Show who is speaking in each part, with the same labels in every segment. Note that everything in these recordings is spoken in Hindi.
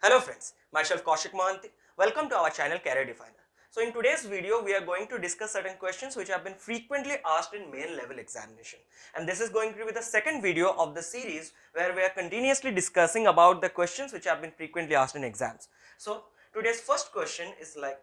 Speaker 1: Hello friends, myself Kaushik Mohanty. Welcome to our channel Career Definer. So in today's video, we are going to discuss certain questions which have been frequently asked in main level examination. And this is going to be the second video of the series where we are continuously discussing about the questions which have been frequently asked in exams. So today's first question is like,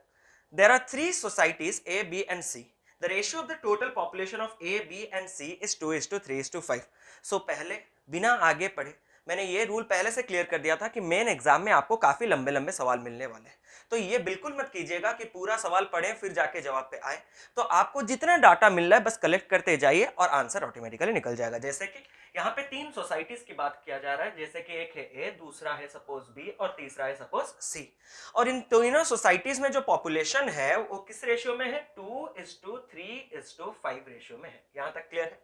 Speaker 1: there are three societies A, B and C. The ratio of the total population of A, B and C is 2:3:5. So पहले बिना आगे पढ़े मैंने ये रूल पहले से क्लियर कर दिया था कि मेन एग्जाम में आपको काफी लंबे लंबे सवाल मिलने वाले हैं, तो ये बिल्कुल मत कीजिएगा कि पूरा सवाल पढ़ें फिर जाके जवाब पे आए। तो आपको जितना डाटा मिल रहा है बस कलेक्ट करते जाइए और आंसर ऑटोमेटिकली निकल जाएगा। जैसे कि यहाँ पे तीन सोसाइटीज की बात किया जा रहा है, जैसे कि एक है ए, दूसरा है सपोज बी और तीसरा है सपोज सी। और इन तीनों सोसाइटीज में जो पॉपुलेशन है वो किस रेशियो में है? 2:3:5 रेशियो में है। यहां तक क्लियर है?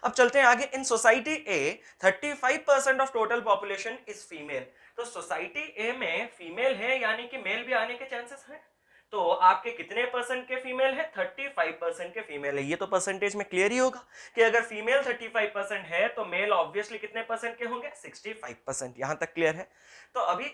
Speaker 1: अब चलते हैं आगे। In society A 35% of total population is female. तो सोसाइटी ए में फीमेल है, यानी कि मेल भी आने के चांसेस हैं। तो आपके कितने परसेंट के फीमेल है? 35% के फीमेल है। ये तो परसेंटेज में क्लियर ही होगा कि अगर फीमेल 35% है तो मेल ऑब्वियसली कितने परसेंट के होंगे? 65%। यहां तक क्लियर है? तो अभी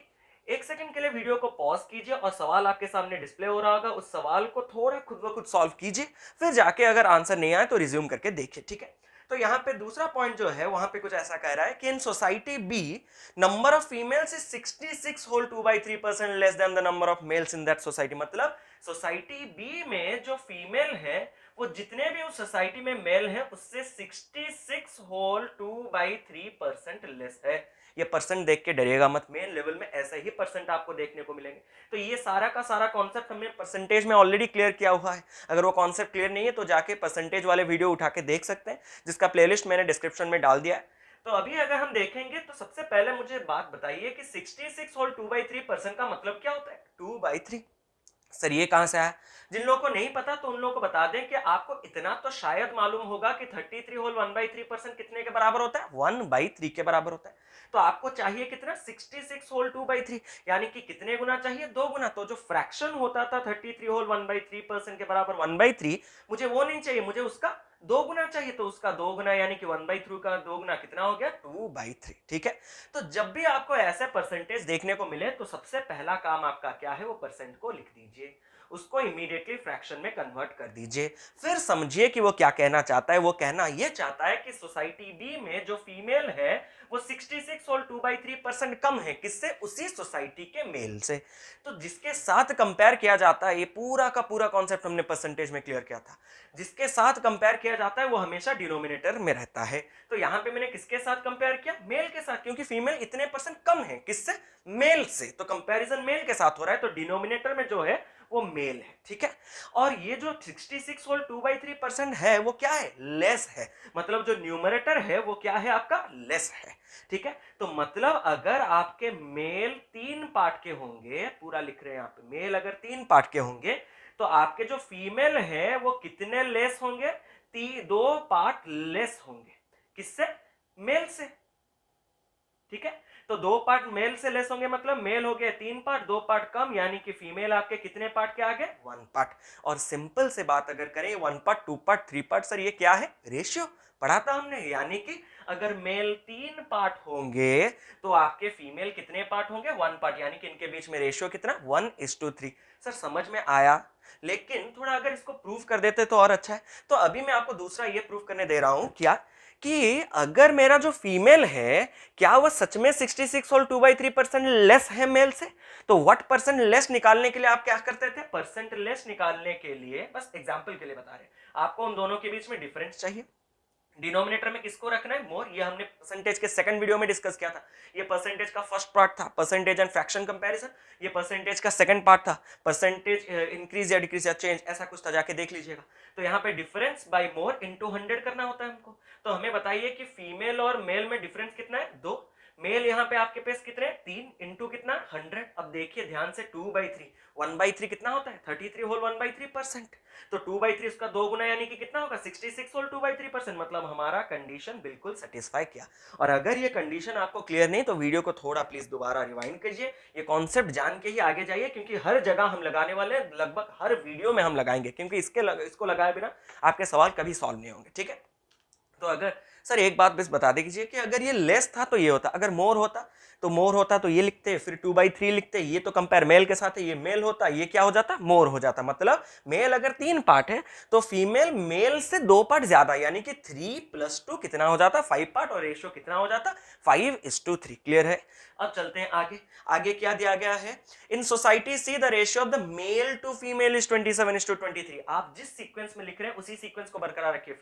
Speaker 1: एक सेकंड के लिए वीडियो को पॉज कीजिए और सवाल आपके सामने डिस्प्ले हो रहा होगा, उस सवाल को थोड़ा खुद ब खुद सॉल्व कीजिए, फिर जाके अगर आंसर नहीं आए तो रिज्यूम करके देखिए, ठीक है? तो यहाँ पे दूसरा पॉइंट जो है वहां पे कुछ ऐसा कह रहा है कि in society B number of females is 66 whole 2/3% less than the number of males in that society. मतलब सोसाइटी बी में जो फीमेल है वो जितने भी उस सोसाइटी में मेल है उससे 66 होल 2/3% लेस है। ये परसेंट देख के डरिएगा मत, मेन लेवल में ऐसे ही परसेंट आपको देखने को मिलेंगे। तो ये सारा का सारा कॉन्सेप्ट हमने परसेंटेज में ऑलरेडी क्लियर किया हुआ है। अगर वो कॉन्सेप्ट क्लियर नहीं है तो जाके परसेंटेज वाले वीडियो उठा के देख सकते हैं, जिसका प्लेलिस्ट मैंने डिस्क्रिप्शन में डाल दिया है। तो अभी अगर हम देखेंगे तो सबसे पहले मुझे बात बताइए कि 66 होल 2/3% का मतलब क्या होता है? 2/3 सर ये कहां से आया? जिन लोगों को नहीं पता तो उन लोगों को बता दें कि आपको इतना तो शायद मालूम होगा कि 33 होल 1/3% कितने के बराबर होता है? 1/3 के बराबर होता है। तो आपको चाहिए कितना? 66 होल 2/3, यानी कि कितने गुना चाहिए? 2 गुना। तो जो फ्रैक्शन होता था 33 होल 1/3% के बराबर 1/3, मुझे वो नहीं चाहिए, मुझे उसका 2 गुना चाहिए। तो उसका 2 गुना यानी कि 1/3 का 2 गुना कितना हो गया? 2/3। ठीक है? तो जब भी आपको ऐसे परसेंटेज देखने को मिले तो सबसे पहला काम आपका क्या है? वो परसेंट को लिख दीजिए, उसको इमीडिएटली फ्रैक्शन में कन्वर्ट कर दीजिए। फिर समझिए कि वो क्या कहना चाहता है। वो कहना ये चाहता है कि सोसाइटी बी में जो फीमेल है वो 66 और 2/3% कम है। किससे? उसी सोसाइटी के मेल से। तो जिसके साथ कंपेयर किया जाता है, ये पूरा का पूरा कॉन्सेप्ट हमने परसेंटेज में क्लियर किया था, जिसके साथ कंपेयर किया जाता है वो हमेशा डिनोमिनेटर में रहता है। तो यहां पे मैंने किसके साथ कंपेयर किया? मेल के साथ, क्योंकि फीमेल इतने परसेंट कम है। किससे? मेल से। तो कंपैरिजन मेल के साथ हो रहा है, तो डिनोमिनेटर में जो है वो मेल है। ठीक है? और ये जो 66 होल 2/3% है वो क्या है? लेस है। मतलब जो न्यूमरेटर है वो क्या है? आपका लेस है। ठीक है? तो मतलब अगर आपके मेल 3 पार्ट के होंगे, पूरा लिख रहे हैं यहाँ पे, मेल अगर 3 पार्ट के होंगे तो आपके जो फीमेल है वो कितने लेस होंगे? 2 पार्ट लेस होंगे। किससे? मेल से। ठीक है? तो 2 पार्ट मेल से लेस होंगे, मतलब मेल हो गए 3 पार्ट, 2 पार्ट कम, यानी कि फीमेल आपके कितने पार्ट के आगे? 1 पार्ट। और सिंपल से बात अगर करें 1 पार्ट, 2 पार्ट, 3 पार्ट, सर ये क्या है? रेशियो पढ़ा था हमने। यानी कि अगर मेल 3 पार्ट होंगे तो आपके फीमेल कितने पार्ट होंगे? 1 पार्ट। यानी कि इनके बीच में रेशियो कितना? 1:3। सर समझ में आया, लेकिन थोड़ा अगर इसको प्रूव कर देते तो और अच्छा है। तो अभी मैं आपको दूसरा ये प्रूव करने दे रहा हूं, क्या कि अगर मेरा जो फीमेल है क्या वह सच में 66 और 2/3% लेस है मेल से? तो व्हाट परसेंट लेस निकालने के लिए आप क्या करते थे? परसेंट लेस निकालने के लिए, बस एग्जांपल के लिए बता रहे हैं, आपको उन दोनों के बीच में डिफरेंस चाहिए। डिनोमिनेटर में किसको रखना है? मोर। ये हमने परसेंटेज के सेकंड वीडियो में डिस्कस किया था। ये परसेंटेज का फर्स्ट पार्ट था, परसेंटेज एंड फ्रैक्शन कंपैरिजन। ये परसेंटेज का सेकंड पार्ट था, परसेंटेज इंक्रीज या डिक्रीज या चेंज, ऐसा कुछ था, जाके देख लीजिएगा। तो यहाँ पे डिफरेंस बाय मोर इनटू 100 करना होता है हमको। तो हमें बताइए कि फीमेल और मेल में डिफरेंस कितना है? 2। मेल यहाँ पे आपके पास कितने? 3 इंटू कितना? 100। अब देखिए ध्यान से, 2/3, 1/3 कितना होता है? 33 होल 1/3%। तो 2/3 उसका 2 गुना, यानी कि कितना होगा? 66 होल 2/3%। मतलब हमारा कंडीशन बिल्कुल सेटिस्फाई किया। और अगर ये कंडीशन आपको क्लियर नहीं तो वीडियो को थोड़ा प्लीज दोबारा रिवाइंड कीजिए, ये कॉन्सेप्ट जान के ही आगे जाइए, क्योंकि हर जगह हम लगाने वाले, लगभग हर वीडियो में हम लगाएंगे, क्योंकि इसको लगाए बिना आपके सवाल कभी सॉल्व नहीं होंगे। ठीक है? तो अगर सर एक बात बस बता दीजिए कि अगर ये लेस था तो ये होता, अगर मोर होता तो मोर होता तो ये लिखते, फिर 2/3 लिखते, ये तो कंपेयर मेल के साथ है, ये मेल होता, ये क्या हो जाता, मोर हो जाता। मतलब मेल अगर 3 पार्ट है तो फीमेल मेल से 2 पार्ट ज्यादा, यानी कि 3 + 2 कितना हो जाता, 5 पार्ट, और रेशियो कितना हो जाता, 5:3। क्लियर है। अब चलते हैं आगे। आगे क्या दिया गया है, in society C the ratio of the male to female is 27:23। आप जिस सीक्वेंस में लिख रहे हैं उसी सीक्वेंस को बरकरार रखिए,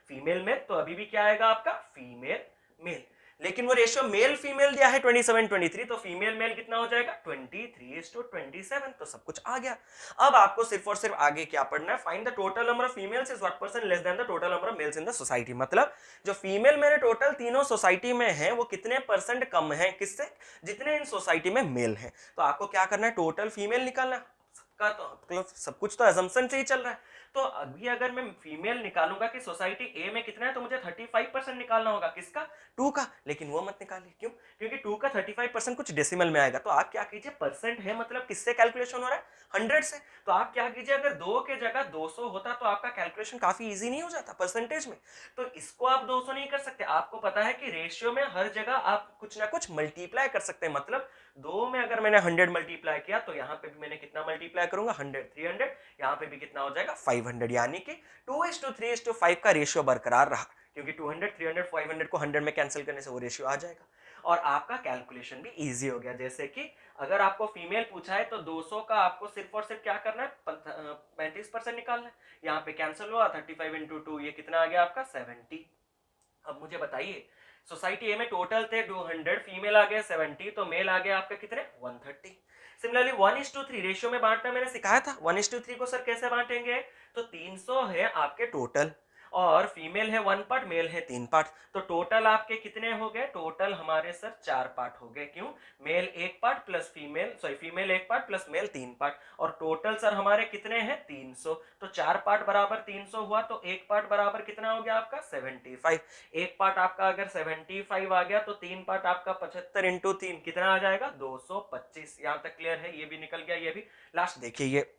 Speaker 1: फीमेल में तो अभी भी क्या आएगा आपका, फीमेल मेल। लेकिन वो रेशियो मेल फीमेल दिया है 27:23, तो फीमेल मेल कितना हो जाएगा, 23:27। तो सब कुछ आ गया। अब आपको सिर्फ और सिर्फ आगे क्या पढ़ना है, find the total number of females is what percent less than the total number of males in the society. मतलब जो फीमेल मेरे टोटल तीनों सोसाइटी में है वो कितने % कम है किससे, जितने इन सोसाइटी में मेल है। तो आपको क्या करना है, टोटल फीमेल निकालना है। सबका तो मतलब सब कुछ तो अजम्पशन से ही चल रहा है। तो अभी अगर मैं फीमेल निकालूंगा कि सोसाइटी ए में कितना है, तो मुझे 35% निकालना होगा, किसका, 2 का। लेकिन वो मत निकालिए, क्यों, क्योंकि 2 का 35% कुछ डेसिमल में आएगा। तो आप क्या कीजिए, परसेंट है मतलब किससे कैलकुलेशन हो रहा है, 100 से। तो आप क्या कीजिए, अगर 2 के जगह 200 होता तो आपका कैलकुलेशन काफी इजी नहीं हो जाता परसेंटेज में। तो इसको आप 200 नहीं कर सकते, आपको पता है कि रेशियो में हर जगह आप कुछ ना कुछ मल्टीप्लाई कर सकते हैं। मतलब 2 में अगर मैंने 100 मल्टीप्लाई किया तो यहाँ पे भी मैंने कितना मल्टीप्लाई करूंगा, 100, 300, यहाँ पे भी कितना हो जाएगा, 500। यानी कि 2:3:5 का रेशियो बरकरार रहा, क्योंकि 200, 300, 500 को 100 में कैंसिल करने से वो रेशियो आ जाएगा। और आपका कैलकुलेशन भी इजी हो गया। जैसे कि अगर आपको फीमेल पूछा है तो 200 का आपको सिर्फ और सिर्फ क्या करना है, 35% निकालना है। यहाँ पे कैंसिल हुआ, 35 × 2 ये कितना आ गया आपका, 70। अब मुझे बताइए, सोसाइटी ए में टोटल थे 200, फीमेल आ गया 70, तो मेल आ गया आपका कितने, 130। सिमिलरली 1:3 रेशियो में बांटना मैंने सिखाया था। 1:3 को सर कैसे बांटेंगे, तो 300 है आपके टोटल, और फीमेल है 1 पार्ट, मेल है 3 पार्ट। तो टोटल आपके कितने हो गए, टोटल हमारे सर 4 पार्ट हो गए। क्यों, male 1 part plus female 1 part plus male 3 part, और टोटल सर हमारे कितने हैं, 300। तो 4 पार्ट बराबर 300 हुआ, तो 1 पार्ट बराबर कितना हो गया आपका, 75। 1 पार्ट आपका अगर 75 आ गया तो 3 पार्ट आपका 75 × 3 कितना आ जाएगा, 225। यहां तक क्लियर है, ये भी निकल गया, ये भी। लास्ट देखिए, ये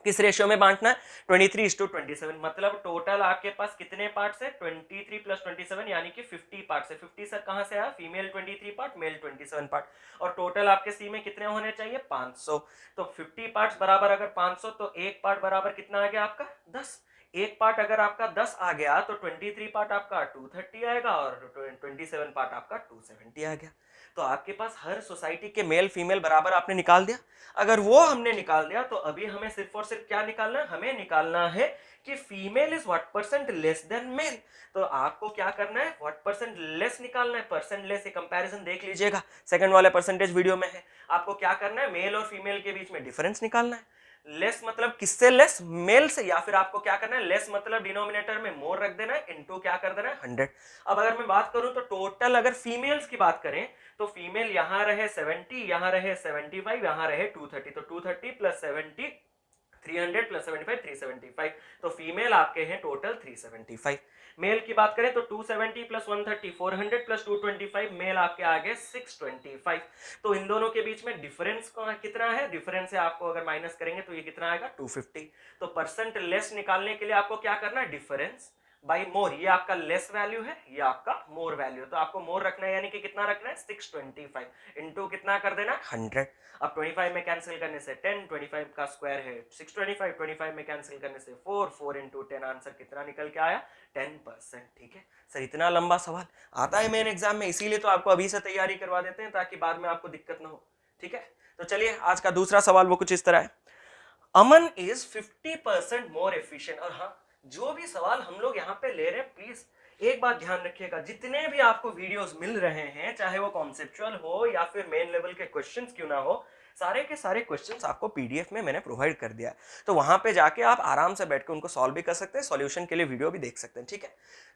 Speaker 1: किस रेशियो में बांटना है, 23:27। मतलब टोटल आपके पास कितने पार्ट्स है, 23 + 27 यानी कि 50 पार्ट्स है। 50 सर कहां से आया, फीमेल 23 पार्ट, मेल 27 पार्ट, और टोटल आपके सी में कितने होने चाहिए, 500। तो 50 पार्ट्स बराबर अगर 500, तो 1 पार्ट बराबर कितना आ गया आपका, 10। 1 पार्ट अगर आपका 10 आ गया तो 23 पार्ट आपका 230 आएगा, और 27 पार्ट आपका 270 आ गया। तो आपके पास हर सोसाइटी के मेल फीमेल बराबर आपने निकाल दिया। अगर वो हमने निकाल दिया तो अभी हमें सिर्फ और सिर्फ क्या निकालना है, हमें निकालना है कि female is what % less than male. तो आपको क्या करना है, व्हाट % लेस निकालना है। परसेंट लेस ये कंपैरिजन देख लीजिएगा, सेकंड वाले परसेंटेज वीडियो में है। आपको क्या करना है, मेल और फीमेल के बीच में डिफरेंस निकालना है। लेस मतलब किससे लेस, मेल से, या फिर आपको क्या करना है, लेस मतलब डिनोमिनेटर में मोर रख देना है, इनटू क्या कर देना है, 100। अब अगर मैं बात करूं तो टोटल अगर फीमेल्स की बात करें तो फीमेल यहां रहे 70, यहां रहे 75, यहां रहे 230, तो 230 + 70 300 + 75 375। तो फीमेल आपके हैं टोटल 375। मेल की बात करें तो 270 + 130 400 + 225, मेल आपके आ गए 625। तो इन दोनों के बीच में डिफरेंस कितना है, डिफरेंस है आपको अगर माइनस करेंगे तो ये कितना आएगा, 250। तो परसेंट लेस निकालने के लिए आपको क्या करना है, डिफरेंस बाई मोर। ये आपका लेस वैल्यू है, ये आपका मोर वैल्यू है, तो आपको मोर रखना है, यानी कि कितना रखना है, 625 इंटू कितना कर देना, 100। अब 25 में कैंसिल करने से 10, 25 का स्क्वायर है 625, 25 में कैंसिल करने से 4, 4 × 10, आंसर कितना निकल के आया, 10%। ठीक है सर, इतना लंबा सवाल आता है मेन एग्जाम में, इसीलिए तो आपको अभी से तैयारी करवा देते हैं ताकि बाद में आपको दिक्कत ना हो। ठीक है, तो चलिए आज का दूसरा सवाल वो कुछ इस तरह है, अमन इज 50% मोर एफिशिएंट। और हाँ, जो भी सवाल हम लोग यहाँ पे ले रहे हैं, प्लीज एक बात ध्यान रखिएगा, जितने भी आपको वीडियोस मिल रहे हैं, चाहे वो कॉन्सेप्चुअल हो या फिर मेन लेवल के क्वेश्चंस क्यों ना हो, सारे के सारे क्वेश्चंस आपको पीडीएफ में मैंने प्रोवाइड कर दिया है। तो वहां पे जाके आप आराम से बैठ के उनको सॉल्व भी कर सकते हैं, सॉल्यूशन के लिए वीडियो भी देख सकते हैं। ठीक है,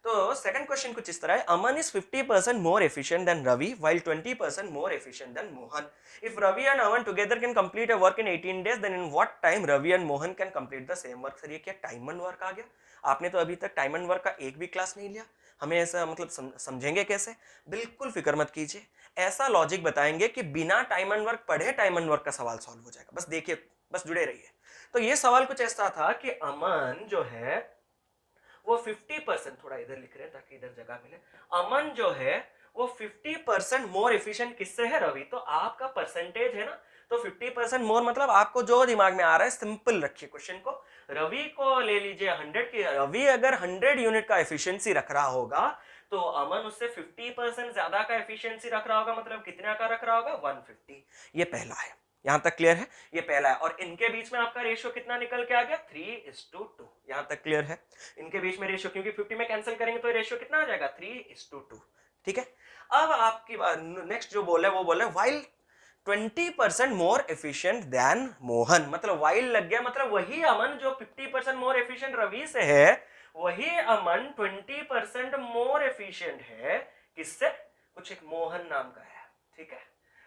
Speaker 1: तो सेकंड क्वेश्चन कुछ इस तरह है, Aman is 50% more efficient than Ravi while 20% more efficient than Mohan. If Ravi and Aman together can complete a work in 18 days, then in what time Ravi and Mohan can complete the same work. Sir ये क्या टाइम एंड वर्क आ गया, आपने तो अभी तक टाइम एंड वर्क का एक भी क्लास नहीं लिया, हमें ऐसा मतलब समझेंगे कैसे। बिल्कुल फिक्र मत कीजिए, ऐसा लॉजिक बताएंगे कि बिना टाइम एंड वर्क पढ़े टाइम एंड वर्क का सवाल सॉल्व हो जाएगा। बस देखिए, बस जुड़े रहिए। तो ये सवाल कुछ ऐसा था कि अमन जो है वो 50%, थोड़ा इधर लिख रहे हैं ताकि इधर जगह मिले, अमन जो है वो 50% मोर एफिशिएंट किससे है? रवि। तो आपका परसेंटेज है ना, तो 50% मोर मतलब आपको जो दिमाग में आ रहा है सिंपल रखिए क्वेश्चन को, रवि को ले लीजिए 100 की, रवि अगर 100 यूनिट का एफिशिएंसी रख रहा होगा तो अमन उससे 50% ज्यादा का एफिशिएंसी रख रहा होगा, मतलब कितना का रख रहा होगा? 150। ये पहला है, यहां तक क्लियर है? ये पहला है। और इनके बीच में आपका रेशियो कितना निकल के आ गया? 3:2। यहां तक क्लियर है? इनके बीच में रेशियो, क्योंकि 50 में कैंसिल करेंगे तो रेशियो कितना आ जाएगा? 3:2। ठीक है। अब आपकी नेक्स्ट जो बोल है वो बोल है while 20% more efficient than Mohan, मतलब वाइल लग गया, मतलब वही अमन जो 50% मोर एफिशिएंट रवि से है, वही अमन 20% मोर एफिशिएंट है किससे? कुछ एक मोहन नाम का है। ठीक है,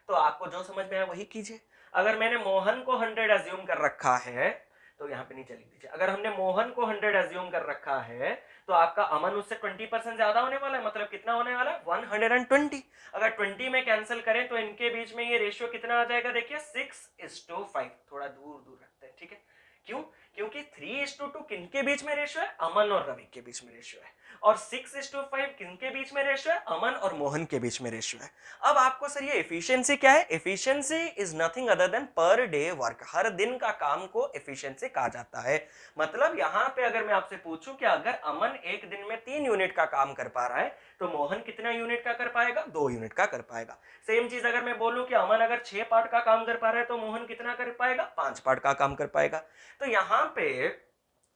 Speaker 1: तो आपको जो समझ में आया वही कीजिए। अगर मैंने मोहन को 100 एज्यूम कर रखा है तो यहाँ पे नीचे लिख दीजिए, अगर हमने मोहन को 100 एज्यूम कर रखा है तो आपका अमन उससे 20% ज्यादा होने वाला है, मतलब कितना होने वाला है? 120। अगर 20 में कैंसिल करें तो इनके बीच में ये रेशियो कितना आ जाएगा? देखिए 6:5। थोड़ा दूर दूर रखते हैं। ठीक है, क्यों? क्योंकि 3:2 किनके बीच में रेशियो है? अमन और रवि के बीच में रेशियो है। और 6:5 किनके बीच में रेशियो है? अमन और मोहन के बीच में रेशियो है। अब आपको सर ये एफिशिएंसी क्या है? Efficiency is nothing other than per day work, हर दिन का काम को एफिशिएंसी कहा जाता है। मतलब यहाँ पे अगर मैं आपसे पूछूं कि अगर अमन एक दिन में 3 यूनिट का काम कर पा रहा है तो मोहन कितना यूनिट का कर पाएगा? 2 यूनिट का कर पाएगा। सेम चीज अगर मैं बोलूं कि अमन अगर 6 पार्ट का काम कर पा रहा है तो मोहन कितना कर पाएगा? 5 पार्ट का काम कर पाएगा। तो यहाँ पे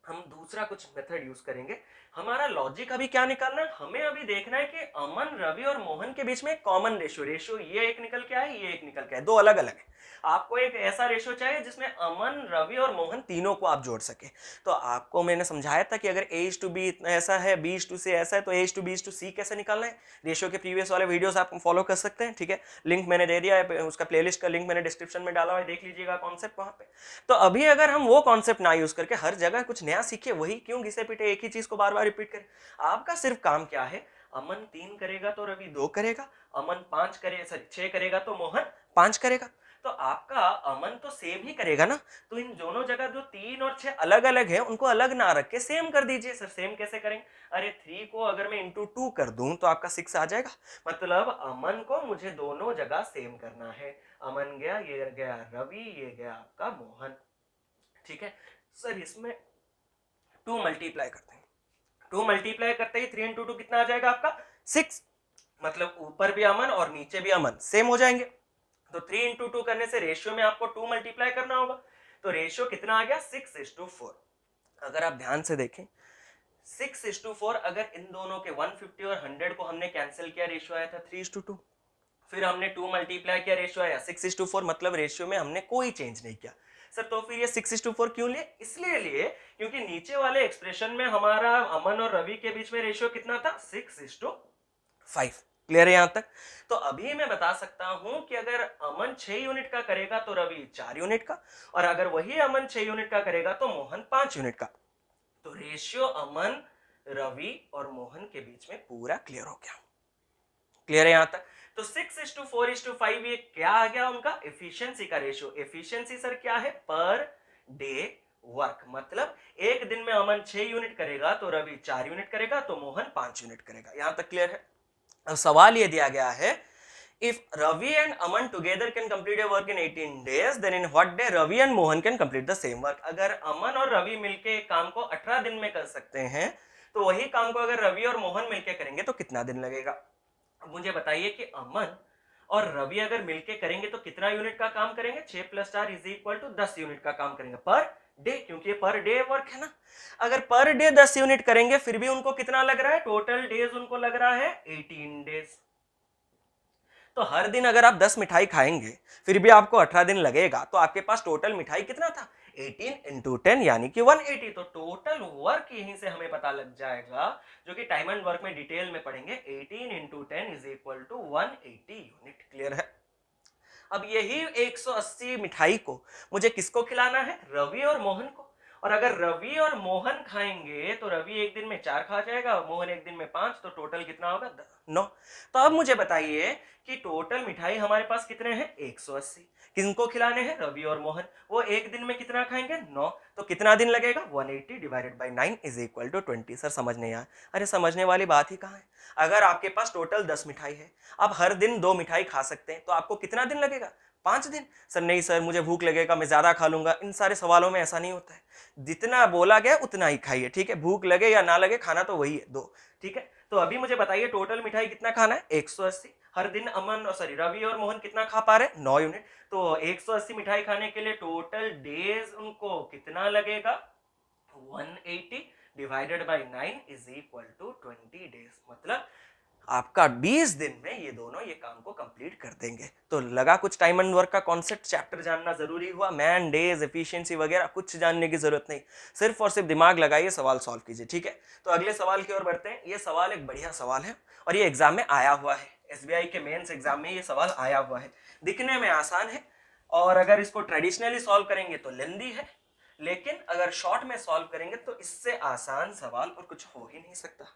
Speaker 1: हम दूसरा कुछ मेथड यूज करेंगे। हमारा लॉजिक अभी क्या निकालना है? हमें अभी देखना है कि अमन, रवि और मोहन के बीच में कॉमन रेशियो ये एक निकल के आए, ये एक निकल के आए, दो अलग अलग है। आपको एक ऐसा रेशियो चाहिए जिसमें अमन, रवि और मोहन तीनों को आप जोड़ सके। तो आपको मैंने समझाया था कि अगर A:B ऐसा है, B:C ऐसा है, तो A:B:C कैसे निकालना है। रेशियो के प्रीवियस वाले वीडियोस आप फॉलो कर सकते हैं। ठीक है, लिंक मैंने दे दिया है, उसका प्लेलिस्ट का लिंक मैंने डिस्क्रिप्शन में डाला हुआ है, देख लीजिएगा कॉन्सेप्ट वहां पे। तो अभी अगर हम वो कॉन्सेप्ट ना यूज करके हर जगह कुछ नया सीखे, वही क्यों घिसे पीटे एक ही चीज को बार बार रिपीट करें। आपका सिर्फ काम क्या है? अमन 3 करेगा तो रवि 2 करेगा, अमन 5 करे, सॉरी 6 करेगा तो मोहन 5 करेगा। तो आपका अमन तो सेम ही करेगा ना, तो इन दोनों जगह जो 3 और 6 अलग अलग है उनको अलग ना रख के सेम कर दीजिए। सर सेम कैसे करेंगे? अरे 3 को अगर मैं इंटू 2 कर दूं तो आपका 6 आ जाएगा। मतलब अमन को मुझे दोनों जगह सेम करना है। अमन गया, ये गया रवि, ये गया आपका मोहन। ठीक है सर, इसमें 2 मल्टीप्लाई करते हैं, 2 मल्टीप्लाई करते ही 3 इंटू 2 कितना आ जाएगा आपका? 6। मतलब ऊपर भी अमन और नीचे भी अमन सेम हो जाएंगे। तो 3 इंटू 2 करने से रेशियो में आपको 2 मल्टीप्लाई करना होगा, तो रेशियो कितना आ गया? 6:4। अगर आप ध्यान से देखें 6:4, अगर इन दोनों के 150 और 100 को हमने कैंसिल किया, रेशियो आया था 3:2। फिर हमने 2 मल्टीप्लाई किया, रेशियो आया 6:4, मतलब रेशियो में हमने कोई चेंज नहीं किया। सर तो फिर ये 6:4 क्यों लिए? इसलिए लिए क्योंकि नीचे वाले एक्सप्रेशन में हमारा अमन और रवि के बीच में रेशियो कितना था? 6:5। क्लियर है यहां तक? तो अभी मैं बता सकता हूं कि अगर अमन 6 यूनिट का करेगा तो रवि 4 यूनिट का, और अगर वही अमन 6 यूनिट का करेगा तो मोहन 5 यूनिट का। तो रेशियो अमन, रवि और मोहन के बीच में पूरा क्लियर हो गया। क्लियर है यहां तक? तो 6:4:5 ये क्या आ गया? उनका एफिशिएंसी का रेशियो। एफिशिएंसी सर क्या है? पर डे वर्क। मतलब एक दिन में अमन 6 यूनिट करेगा तो रवि 4 यूनिट करेगा तो मोहन 5 यूनिट करेगा। यहां तक क्लियर है? अब सवाल ये दिया गया है, if Ravi and Aman together can complete a work in 18 days, then in what day Ravi and Mohan can complete the same work? अगर अमन और रवि मिलके एक काम को 18 दिन में कर सकते हैं तो वही काम को अगर रवि और मोहन मिलके करेंगे तो कितना दिन लगेगा? अब मुझे बताइए कि अमन और रवि अगर मिलके करेंगे तो कितना यूनिट का काम करेंगे? 6 + 4 = 10 यूनिट का काम करेंगे पर डे, क्योंकि ये पर डे वर्क है ना। अगर पर डे 10 यूनिट करेंगे फिर भी उनको कितना लग रहा है? टोटल डेज उनको लग रहा है 18 डेज। तो हर दिन अगर आप 10 मिठाई खाएंगे फिर भी आपको 18 दिन लगेगा, तो आपके पास टोटल मिठाई कितना था? 18 × 10 यानी कि 180। तो टोटल वर्क यहीं से हमें पता लग जाएगा, जो कि टाइम एंड वर्क में डिटेल में पढ़ेंगे। 18 × 10 = 180 यूनिट। क्लियर है? अब यही 180 मिठाई को मुझे किसको खिलाना है? रवि और मोहन को। और अगर रवि और मोहन खाएंगे तो रवि एक दिन में 4 खा जाएगा, मोहन एक दिन में 5, तो टोटल कितना होगा 9। तो अब मुझे बताइए कि टोटल मिठाई हमारे पास कितने हैं 180। किनको खिलाने हैं रवि और मोहन, वो एक दिन में कितना खाएंगे 9, तो कितना दिन लगेगा 180 divided by 9 is equal to 20। Sir समझ नहीं आया। अरे समझने वाली बात ही कहाँ है। अगर आपके पास टोटल 10 मिठाई है, आप हर दिन 2 मिठाई खा सकते हैं, तो आपको कितना दिन लगेगा 5 दिन। सर नहीं सर मुझे भूख लगेगा, मैं ज्यादा खा लूंगा। इन सारे सवालों में ऐसा नहीं होता है, जितना बोला गया उतना ही खाइए, ठीक है। भूख लगे या ना लगे खाना तो वही है 2, ठीक है। तो अभी मुझे बताइए टोटल मिठाई कितना खाना है 180। हर दिन अमन सॉरी रवि और मोहन कितना खा पा रहे 9 यूनिट। तो 180 मिठाई खाने के लिए टोटल डेज उनको कितना लगेगा 180 divided by 9 is equal to 20 days. मतलब आपका 20 दिन में ये दोनों ये काम को कंप्लीट कर देंगे। तो लगा कुछ टाइम एंड वर्क का कॉन्सेप्ट चैप्टर जानना जरूरी हुआ। मैन डेज एफिशिएंसी वगैरह कुछ जानने की जरूरत नहीं, सिर्फ और सिर्फ दिमाग लगाइए, सवाल सॉल्व कीजिए, ठीक है। तो अगले सवाल की ओर बढ़ते हैं। ये सवाल एक बढ़िया सवाल है और ये एग्जाम में आया हुआ है, एसबीआई के मेंस एग्जाम में ये सवाल आया हुआ है। दिखने में आसान है और अगर इसको ट्रेडिशनली सॉल्व करेंगे तो लेंदी है, लेकिन अगर शॉर्ट में सॉल्व करेंगे तो इससे आसान सवाल और कुछ हो ही नहीं सकता।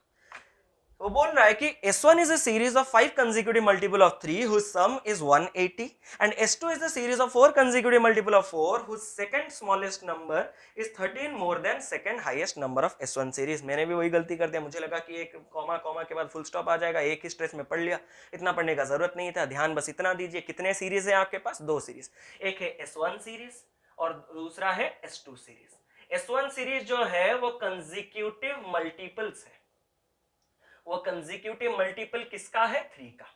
Speaker 1: वो बोल रहा है कि S1 is a series of 5 consecutive multiple of 3 whose sum is 180 and S2 is a series of 4 consecutive multiple of 4 whose second smallest number is 13 more than second highest number of S1 series। मैंने भी वही गलती कर दिया, मुझे लगा कि एक कॉमा कॉमा के बाद फुल स्टॉप आ जाएगा, एक ही स्ट्रेस में पढ़ लिया, इतना पढ़ने का जरूरत नहीं था। ध्यान बस इतना दीजिए, कितने सीरीज है आपके पास 2 सीरीज, एक है S1 सीरीज और दूसरा है S2 सीरीज। S1 सीरीज जो है वो कंजिक्यूटिव मल्टीपल्स है, वो कंजिक्यूटिव मल्टीपल किसका है 3 का।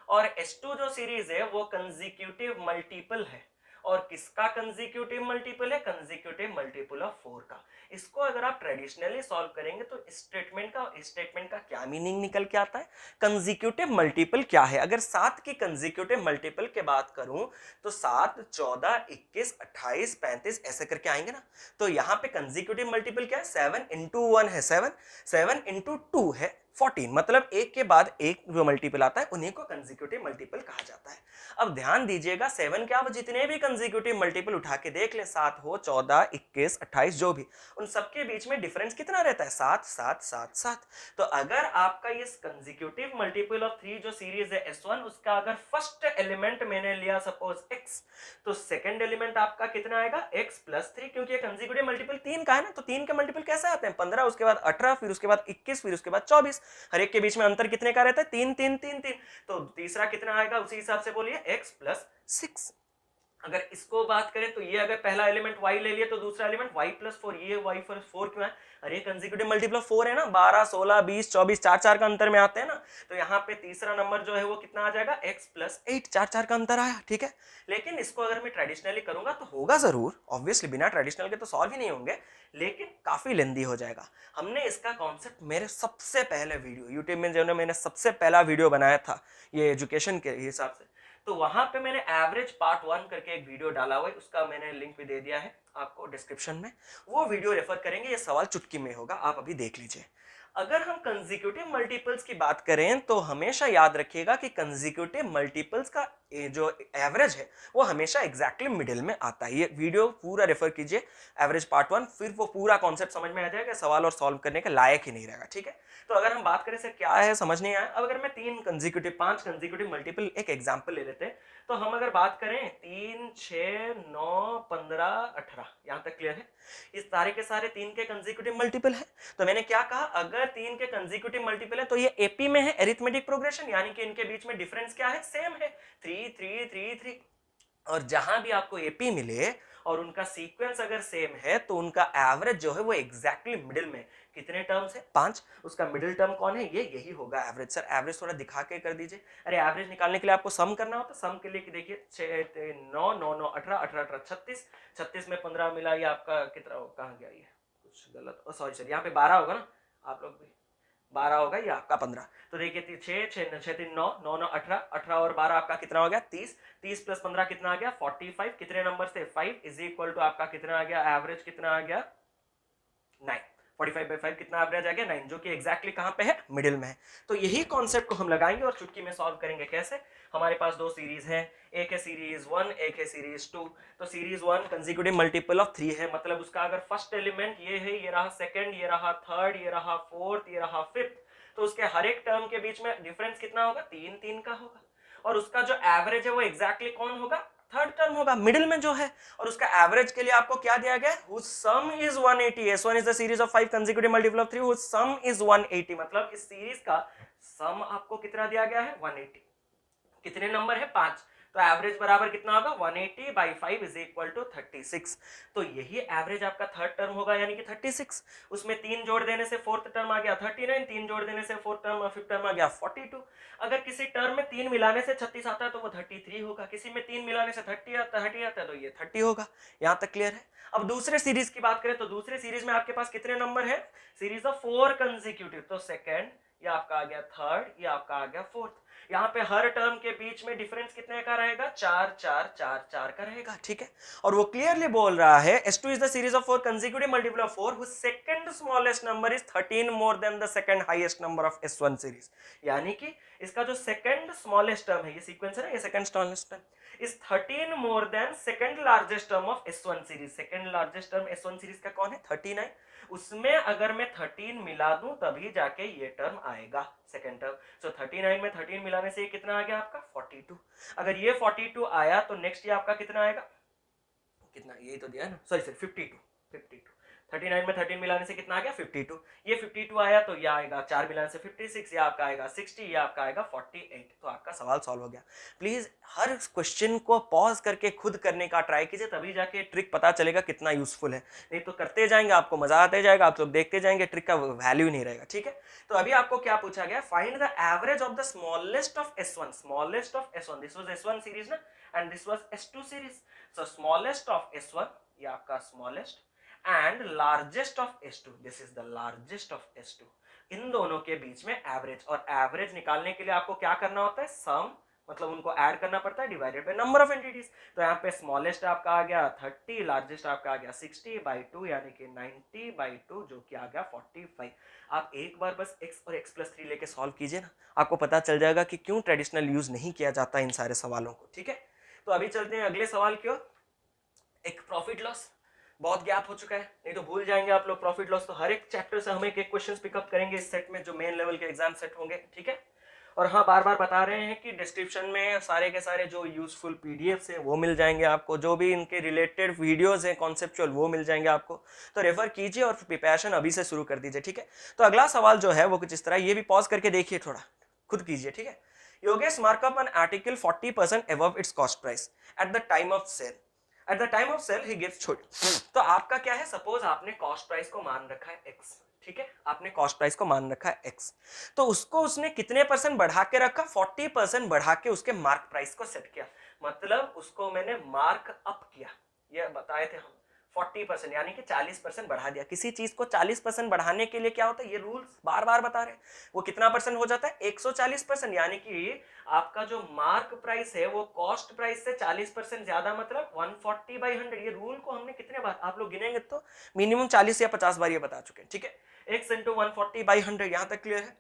Speaker 1: और S2 जो सीरीज है वो कंजिक्यूटिव मल्टीपल है, और किसका कंजिक्यूटिव मल्टीपल है कंजिक्यूटिव मल्टीपल ऑफ 4 का। इसको अगर आप ट्रेडिशनली सॉल्व करेंगे तो स्टेटमेंट का क्या मीनिंग निकल के आता है, कंजिक्यूटिव मल्टीपल क्या है। अगर 7 की कंजिक्यूटिव मल्टीपल के बात करूं तो 7, 14, 21, 28, 35 ऐसे करके आएंगे ना। तो यहाँ पे कंजिक्यूटिव मल्टीपल क्या है 7 इंटू 1 है 7, 7 इंटू 2 है 14। मतलब एक के बाद एक जो मल्टीपल आता है उन्हीं को कंजिक्यूटिव मल्टीपल कहा जाता है। अब ध्यान दीजिएगा 7 के आप जितने भी कंजिक्यूटिव मल्टीपल उठा के देख ले, 7 हो 14, 21, 28 जो भी, उन सबके बीच में डिफरेंस कितना रहता है 7, 7, 7, 7। तो अगर आपका ये कंजिक्यूटिव मल्टीपल ऑफ 3 जो सीरीज है S1 उसका अगर फर्स्ट एलिमेंट मैंने लिया सपोज x, तो सेकंड एलिमेंट आपका कितना आएगा x प्लस 3, क्योंकि कंजिक्यूटिव मल्टीपल 3 का है ना। तो 3 के मल्टीपल कैसे आते हैं 15, उसके बाद 18, फिर उसके बाद 21, फिर उसके बाद 24। हर एक के बीच में अंतर कितने का रहता है 3, 3, 3, 3। तो तीसरा कितना आएगा उसी हिसाब से बोलिए x प्लस 6। अगर इसको बात करें तो ये अगर पहला एलिमेंट y ले लिए तो दूसरा एलिमेंट y प्लस 4, ये y प्लस 4 क्यों है, अरे कंसेक्यूटिव मल्टीपल ऑफ 4 है ना, 12, 16, 20, 24, 4 का अंतर में आते हैं ना। तो यहाँ पे तीसरा नंबर जो है वो कितना आ जाएगा x प्लस 8, 4 का अंतर आया, ठीक है। लेकिन इसको अगर मैं ट्रेडिशनली करूंगा तो होगा जरूर, ऑब्वियसली बिना ट्रेडिशनल के तो सॉल्व ही नहीं होंगे, लेकिन काफी लेंदी हो जाएगा। हमने इसका कॉन्सेप्ट मेरे सबसे पहले वीडियो यूट्यूब में जो मैंने सबसे पहला वीडियो बनाया था ये एजुकेशन के हिसाब से, तो वहां पे मैंने एवरेज पार्ट 1 करके एक वीडियो डाला हुआ है, उसका मैंने लिंक भी दे दिया है आपको डिस्क्रिप्शन में, वो वीडियो रेफर करेंगे, ये सवाल चुटकी में होगा, आप अभी देख लीजिए। अगर हम कंसेक्यूटिव मल्टीपल्स की बात करें तो हमेशा याद रखिएगा कि कंसेक्यूटिव मल्टीपल्स का जो एवरेज है वो हमेशा एग्जैक्टली मिडिल में आता है। ये वीडियो पूरा रेफर कीजिए एवरेज पार्ट 1, फिर वो पूरा कॉन्सेप्ट समझ में आ जाएगा, सवाल और सॉल्व करने के लायक ही नहीं रहेगा, ठीक है। तो अगर हम बात करें सर क्या है समझ नहीं आया, अब अगर मैं 5 कंसेक्यूटिव मल्टीपल एक एग्जांपल ले लेते हैं, तो हम अगर बात करें 3, 6, 9, 15, 18, यहां तक क्लियर है। इस सारे के सारे 3 के कंसेक्यूटिव मल्टीपल है। तो मैंने क्या कहा, अगर 3 के कंसेक्यूटिव मल्टीपल है तो ये एपी में है, एरिथमेटिक प्रोग्रेशन, यानी कि इनके बीच में डिफरेंस क्या है सेम है 3, 3, 3, 3। और जहां भी आपको एपी मिले और उनका सीक्वेंस अगर सेम है तो उनका एवरेज जो है वो एग्जैक्टली मिडिल में, कितने टर्म्स है 5, उसका मिडिल टर्म कौन है ये यही होगा एवरेज। सर एवरेज थोड़ा दिखा के कर दीजिए। अरे एवरेज निकालने के लिए आपको सम करना होता है, सम के लिए देखिए 9, 9, 9, 18, 18, 18, 36, 36 में 15 मिला, ये आपका कितना कहाँ गया, ये कुछ गलत, सॉरी सर यहाँ पे 12 होगा ना, आप लोग भी 12 होगा, ये आपका 15। तो देखिए 6, 6, 6, 3, 9, 9, 9, 18, 18 और 12 आपका कितना हो गया 30, 30 प्लस 15 कितना आ गया 45, कितने नंबर से 5 इज इक्वल टू आपका कितना आ गया एवरेज कितना आ गया 9। 45/5 कितना एवरेज आ गया 9, जो कि एग्जैक्टली कहां पे है, मिडिल में है। तो यही कॉन्सेप्ट को हम लगाएंगे और चुटकी में सॉल्व करेंगे। कैसे? हमारे पास दो सीरीज है, एक है सीरीज 1, एक है सीरीज 2। तो सीरीज 1 कंसेक्यूटिव मल्टीपल ऑफ 3 है, मतलब उसका अगर फर्स्ट एलिमेंट ये है, ये रहा सेकंड, ये रहा थर्ड, ये रहा फोर्थ, ये रहा फिफ्थ, तो उसके हर एक टर्म के बीच में डिफरेंस कितना होगा, 3 3 का होगा। और उसका जो एवरेज है वो एग्जैक्टली कौन होगा, थर्ड टर्म होगा, मिडिल में जो है। और उसका एवरेज के लिए आपको क्या दिया गया, whose sum is 180। S1 is the series of 5 consecutive multiple of 3 whose sum is 180, मतलब इस सीरीज का सम आपको कितना दिया गया है, 180। कितने नंबर है, 5। तो एवरेज बराबर कितना होगा, 180/5 इज इक्वल टू 36। तो यही एवरेज आपका थर्ड टर्म होगा, यानी कि 36। उसमें 3 जोड़ देने से फोर्थ टर्म आ गया 39, 3 जोड़ देने से फोर्थ टर्म फिफ्थ टर्म आ गया 42। अगर किसी टर्म में 3 मिलाने से 36 आता है तो वो 33 होगा, किसी में 3 मिलाने से 30 आता है तो ये 30 होगा। यहां तक क्लियर है? अब दूसरे सीरीज की बात करें तो दूसरे सीरीज में आपके पास कितने नंबर है, सीरीज ऑफ 4 कंसेक्यूटिव। तो सेकंड, ये आपका आ गया थर्ड, ये आपका आ गया फोर्थ। यहाँ पे हर टर्म के बीच में डिफरेंस कितने का रहेगा, 4 4 4 4 का रहेगा, ठीक है। और वो क्लियरली बोल रहा है S2 is the series of 4 consecutive multiple of 4 whose second smallest number is 13 more than the second highest number of S1 series। यानी कि इसका जो सेकंड स्मॉलेस्ट टर्म है, ये सीक्वेंस है ना, ये second smallest term is 13 more than second largest term of S1 series। Second largest term S1 series का कौन है, 39। उसमें अगर मैं 13 मिला दूं तभी जाके ये टर्म आएगा, सेकंड टर्म। सो 39 में 13 मिलाने से ये कितना आ गया आपका, 42। अगर ये 42 आया तो नेक्स्ट ये आपका कितना आएगा, कितना, यही तो दिया है ना, सॉरी 52। 39 में 13 मिलाने से कितना आ गया, 52। ये 52 आया तो ये आएगा 4 मिलाने से 56, ये आपका आएगा 60, ये आपका आएगा 48। तो आपका सवाल सॉल्व हो गया। प्लीज हर क्वेश्चन को पॉज करके खुद करने का ट्राई कीजिए, तभी जाके ट्रिक पता चलेगा कितना यूजफुल है। नहीं तो करते जाएंगे आपको मजा आते जाएगा, आप लोग देखते जाएंगे, ट्रिक का वैल्यू नहीं रहेगा, ठीक है। तो अभी आपको क्या पूछा गया, find the average of the smallest of S1। Smallest of S1, this was S1 series ना, and this was S2 series. So smallest of S1, ये आपका smallest, and largest of S2, this is the largest of S2। इन दोनों के बीच में एवरेज, और एवरेज निकालने के लिए आपको क्या करना होता है, सम, मतलब उनको ऐड करना पड़ता है, divided by number of entities. तो यहाँ पे स्मॉलेस्ट आपका आ गया 30, लार्जेस्ट आपका आ गया 60/2 यानी कि 90/2, जो कि आ गया 45। आप एक बार बस x और x+3 लेके सॉल्व कीजिए ना, आपको पता चल जाएगा कि क्यों ट्रेडिशनल यूज नहीं किया जाता इन सारे सवालों को, ठीक है। तो अभी चलते हैं अगले सवाल की ओर। एक प्रॉफिट लॉस, बहुत गैप हो चुका है, नहीं तो भूल जाएंगे आप लोग प्रॉफिट लॉस। तो हर एक चैप्टर से हम एक एक क्वेश्चन पिकअप करेंगे इस सेट में, जो मेन लेवल के एग्जाम सेट होंगे, ठीक है। और हाँ, बार बार बता रहे हैं कि डिस्क्रिप्शन में सारे के सारे जो यूजफुल पीडीएफ्स हैं वो मिल जाएंगे आपको, जो भी इनके रिलेटेड वीडियोस हैं कॉन्सेप्चुअल वो मिल जाएंगे आपको। तो रेफर कीजिए और प्रिपरेशन अभी से शुरू कर दीजिए, ठीक है। तो अगला सवाल जो है वो कुछ इस तरह, ये भी पॉज करके देखिए, थोड़ा खुद कीजिए, ठीक है। Yogesh markup an article 40% above its cost price at the time of sale. At the time of sale he gives छोड़। तो आपका क्या है, सपोज आपने कॉस्ट प्राइस को मान रखा है x, ठीक है, आपने कॉस्ट प्राइस को मान रखा है x, तो उसको उसने कितने परसेंट बढ़ा के रखा, 40% बढ़ा के उसके मार्क प्राइस को सेट किया, मतलब उसको मैंने मार्क अप किया। ये बताए थे हम 40%, यानी कि 40% बढ़ा दिया। किसी चीज को 40% बढ़ाने के लिए क्या होता है, ये रूल्स बार बार बता रहे हैं, वो कितना परसेंट हो जाता है, 140%। यानी कि आपका जो मार्क प्राइस है वो कॉस्ट प्राइस से 40% ज्यादा, मतलब 140/100। ये रूल को हमने कितने बार, आप लोग गिनेंगे तो मिनिमम 40 या 50 बार ये बता चुके हैं, ठीक है। x × 140/100, यहां तक क्लियर है।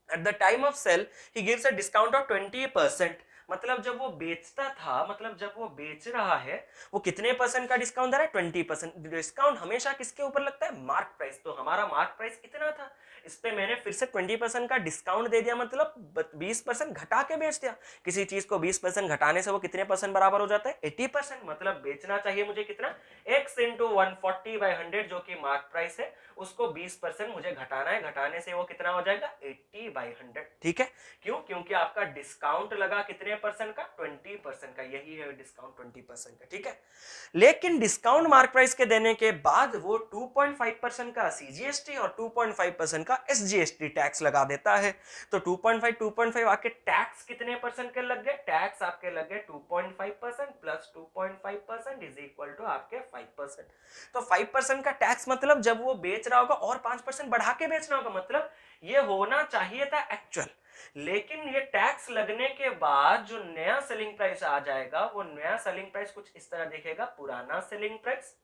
Speaker 1: At the time of sale he gives a discount of 20%, मतलब जब वो बेचता था, मतलब जब वो बेच रहा है, वो कितने परसेंट का डिस्काउंट दे रहा है, 20%। डिस्काउंट हमेशा किसके ऊपर लगता है, मार्क प्राइस। तो हमारा मार्क प्राइस इतना था, इस पे मैंने फिर से 20% का डिस्काउंट दे दिया, मतलब 20% घटा के बेच दिया। किसी चीज को 20% घटाने से वो कितने परसेंट बराबर हो जाता है, 80%। मतलब बेचना चाहिए मुझे कितना, x × 140/100 जो कि मार्क प्राइस है, उसको 20% मुझे घटाना है, घटाने से वो कितना हो जाएगा, 80/100, ठीक है। क्यों, क्योंकि आपका डिस्काउंट लगा कितने परसेंट का, 20% का, यही है डिस्काउंट 20% का, ठीक है। लेकिन डिस्काउंट मार्क प्राइस के देने के बाद वो 2.5% का CGST और 2.5% का SGST टैक्स लगा देता है। तो 2.5 आके टैक्स कितने परसेंट के लग गए, टैक्स आपके लग गए 2.5% प्लस 2.5% इज इक्वल टू आपके 5%। तो 5% का टैक्स, मतलब जब वो बेच रहा होगा और 5% बढ़ा के बेच रहा होगा, मतलब ये होना चाहिए था एक्चुअल। लेकिन ये टैक्स लगने के बाद जो नया सेलिंग प्राइस आ जाएगा, वो नया सेलिंग प्राइस कुछ इस तरह दिखेगा, पुराना सेलिंग प्राइस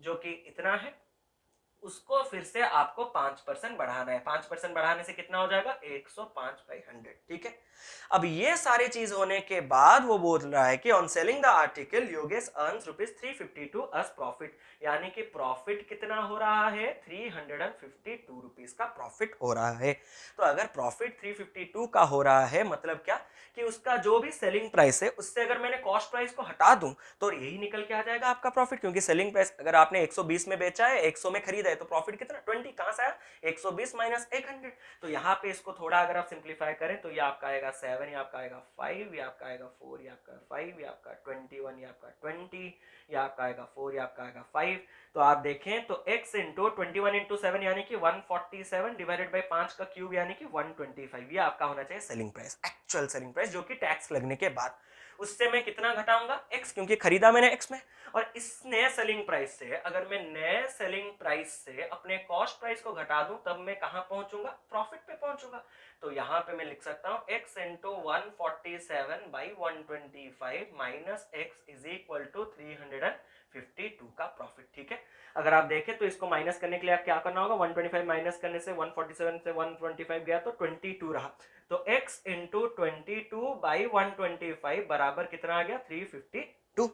Speaker 1: जो कि इतना है, उसको फिर से आपको 5% बढ़ाना है। 5% बढ़ाने से कितना हो जाएगा 105/100, ठीक है। अब ये सारी चीज होने के बाद वो बोल रहा है कि on selling the article Yogesh earns ₹352 us profit, यानी कि प्रॉफिट कितना हो रहा है 352 रुपीज का प्रॉफिट हो रहा है। तो अगर प्रॉफिट 352 का हो रहा है मतलब क्या कि उसका जो भी सेलिंग प्राइस है उससे अगर मैंने कॉस्ट प्राइस को हटा दूं तो यही निकल के आ जाएगा आपका प्रॉफिट, क्योंकि सेलिंग प्राइस अगर आपने 120 में बेचा है 100 में खरीदा है तो प्रॉफिट कितना 20 कहां से आया 120 माइनस 100। तो यहाँ पे इसको थोड़ा अगर आप सिंप्लीफाई करें तो ये आपका आएगा 7, ये आपका आएगा 5, ये आपका आएगा 4, ये आपका 5, ये आपका 21, ये आपका 20, ये आपका आएगा 4, ये आपका आएगा 5। तो आप देखें तो x इंटू 21 इंटू 7 यानी कि 147 डिवाइडेड बाई 5 का क्यूब यानी कि 125, ये आपका होना चाहिए selling price, actual selling price, जो कि टैक्स लगने के बाद। उससे मैं कितना घटाऊंगा x, क्योंकि खरीदा मैंने x में, और इस नए सेलिंग प्राइस से अगर मैं नए सेलिंग प्राइस से अपने कॉस्ट प्राइस को घटा दूं तब मैं कहां पहुंचूंगा प्रॉफिट पे पहुंचूंगा। तो यहां पे मैं लिख सकता हूं x into 147/125 minus x is equal to 352 का प्रॉफिट, ठीक है। अगर आप देखें तो इसको माइनस करने के लिए आप क्या करना होगा 125 माइनस करने से 147 से 125 गया तो 22 रहा, तो x इंटू 22/125 बराबर कितना आ गया 352।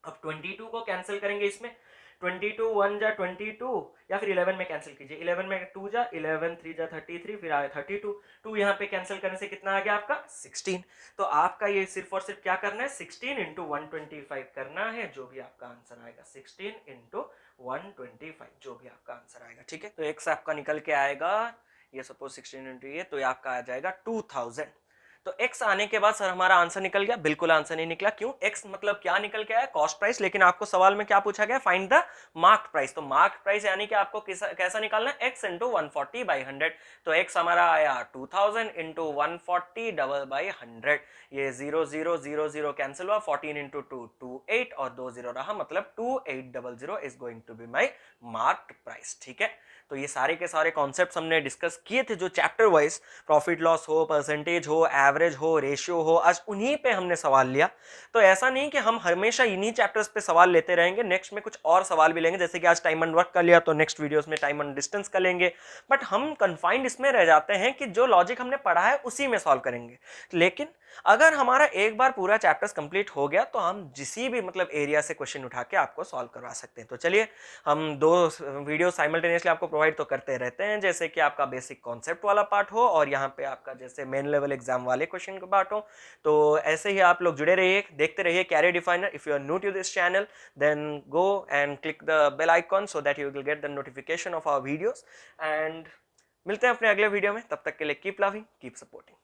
Speaker 1: अब 22 को कैंसिल करेंगे इसमें, 22 1 जा 22 या फिर 11 में कैंसिल कीजिए, 11 में 2 जा 11 3 जा 33 फिर आया 32, 2 यहाँ पे कैंसिल करने से कितना आ गया आपका 16। तो आपका ये सिर्फ और सिर्फ क्या करना है 16 इंटू 125 करना है, जो भी आपका आंसर आएगा 16 इंटू 125 जो भी आपका आंसर आएगा, ठीक है। तो एक्स आपका निकल के आएगा, ये सपोज 16 इंटू ये, तो ये आपका आ जाएगा 2000। तो x आने के बाद सर हमारा आंसर निकल गया, बिल्कुल आंसर नहीं निकला। क्यों? x मतलब क्या निकल के आया कॉस्ट प्राइस, लेकिन आपको सवाल में क्या पूछा गया फाइंड द मार्क प्राइस। तो मार्क प्राइस यानी कि आपको कैसा निकालना है x इंटू 140/100। तो x हमारा आया 2000 इंटू 140 डबल बाई 100, ये 0 0 0 0 कैंसिल हुआ, 14 इंटू 2 28 और 2 0 रहा, मतलब 2800 is going to be my mark price, ठीक है। तो ये सारे के सारे कॉन्सेप्ट्स हमने डिस्कस किए थे जो चैप्टर वाइज प्रॉफिट लॉस हो, परसेंटेज हो, एवरेज हो, रेशियो हो, आज उन्हीं पे हमने सवाल लिया। तो ऐसा नहीं कि हम हमेशा इन्हीं चैप्टर्स पे सवाल लेते रहेंगे, नेक्स्ट में कुछ और सवाल भी लेंगे, जैसे कि आज टाइम एंड वर्क कर लिया तो नेक्स्ट वीडियोस में टाइम एंड डिस्टेंस का लेंगे। बट हम कन्फाइंड इसमें रह जाते हैं कि जो लॉजिक हमने पढ़ा है उसी में सॉल्व करेंगे। लेकिन अगर हमारा एक बार पूरा चैप्टर्स कंप्लीट हो गया तो हम जिसी भी मतलब एरिया से क्वेश्चन उठा के आपको सॉल्व करवा सकते हैं। तो चलिए हम 2 वीडियो साइमल्टेनियसली आपको प्रोवाइड तो करते रहते हैं, जैसे कि आपका बेसिक कॉन्सेप्ट वाला पार्ट हो और यहाँ पे आपका जैसे मेन लेवल एग्जाम वाले क्वेश्चन का पार्ट हो। तो ऐसे ही आप लोग जुड़े रहिए, देखते रहिए Career Definer. If you are new to this channel then go and click the bell icon so that you will get the notification of our videos. And मिलते हैं अपने अगले वीडियो में, तब तक के लिए कीप लविंग, कीप सपोर्टिंग।